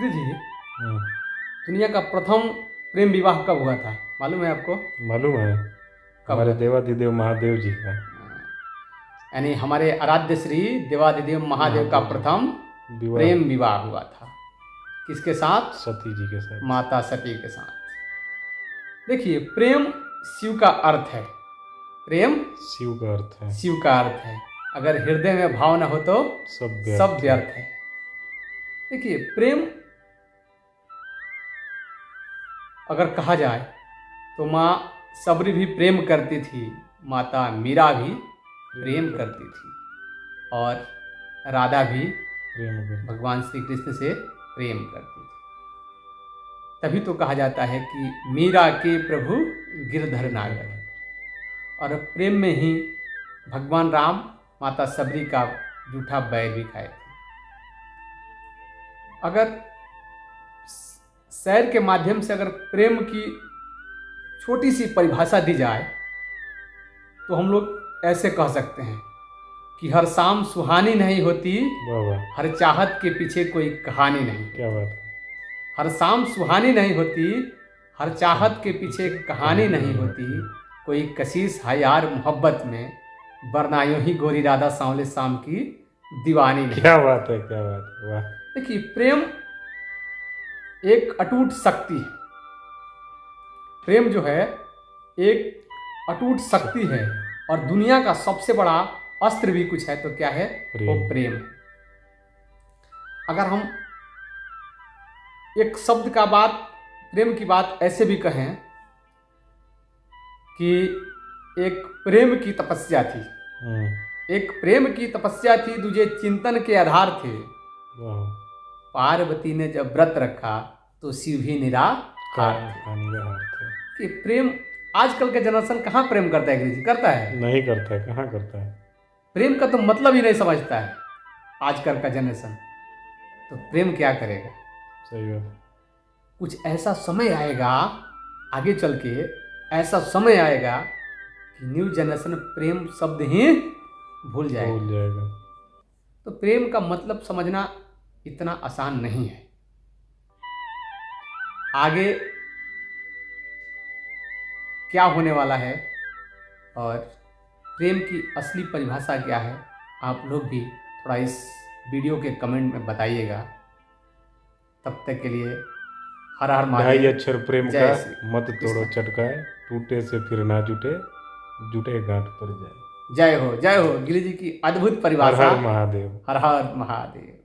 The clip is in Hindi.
गिरी जी, हम्म, दुनिया का प्रथम प्रेम विवाह कब हुआ था मालूम है आपको? मालूम है। कब हमारे हुआ था? देवाधिदेव महादेव जी का। यानी हमारे आराध्य श्री देवादिदेव महादेव का महादेव जी प्रथम विवाह प्रेम विवाह हुआ था। किसके साथ? सती जी के साथ। माता सती के साथ। देखिए, प्रेम शिव का अर्थ है। प्रेम शिव का अर्थ है। शिव का अर्थ है। अगर हृदय में भाव न हो तो सब सब व्यर्थ है। व्यर्थ है। देखिए, प्रेम अगर कहा जाए तो माँ सबरी भी प्रेम करती थी, माता मीरा भी प्रेम करती थी, और राधा भी प्रेम कर। भगवान श्री कृष्ण से प्रेम करती थी। तभी तो कहा जाता है कि मीरा के प्रभु गिरधर नागर। और प्रेम में ही भगवान राम माता सबरी का जूठा बैर भी खाए थे। अगर शैर के माध्यम से अगर प्रेम की छोटी सी परिभाषा दी जाए तो हम लोग ऐसे कह सकते हैं कि हर शाम सुहानी नहीं होती, वाह वाह, हर चाहत के पीछे कोई कहानी नहीं। क्या बात है। हर शाम सुहानी नहीं होती, हर चाहत के पीछे कहानी नहीं होती, कोई कशिश है यार मोहब्बत में, वरना यूं ही गोरी राधा सांवले शाम की दीवानी नहीं। क्या बात है, क्या बात है, वाह। देखिए, प्रेम एक अटूट शक्ति है। प्रेम जो है एक अटूट शक्ति है, और दुनिया का सबसे बड़ा अस्त्र भी कुछ है तो क्या है? वो प्रेम है। अगर हम एक शब्द का बात, प्रेम की बात ऐसे भी कहें कि एक प्रेम की तपस्या थी। एक प्रेम की तपस्या थी, दूजे चिंतन के आधार थे। वाह, पार्वती ने जब व्रत रखा तो शिव भी निराहार थे। कि प्रेम, आजकल के जनरेशन कहाँ प्रेम करता है गिरी जी? करता है? नहीं करता है, कहाँ करता है। प्रेम का तो मतलब ही नहीं समझता है आजकल का जनरेशन। तो प्रेम क्या करेगा? सही बात। कुछ ऐसा समय आएगा आगे चल के, ऐसा समय आएगा कि न्यू जनरेशन प्रेम शब्द ही भूल जाएगा। तो प्रेम का मतलब समझना इतना आसान नहीं है। आगे क्या होने वाला है और प्रेम की असली परिभाषा क्या है, आप लोग भी थोड़ा इस वीडियो के कमेंट में बताइएगा। तब तक के लिए हर हर महादेव। 2.5 अक्षर प्रेम जय का श्री मत तोड़ो कृष्ण। चटकाए, टूटे से फिर ना जुटे, जुटे गांठ पर जाए। जय हो गिरी जी की अद्भुत हर परिभाषा। हर महादेव। हर हर महादेव।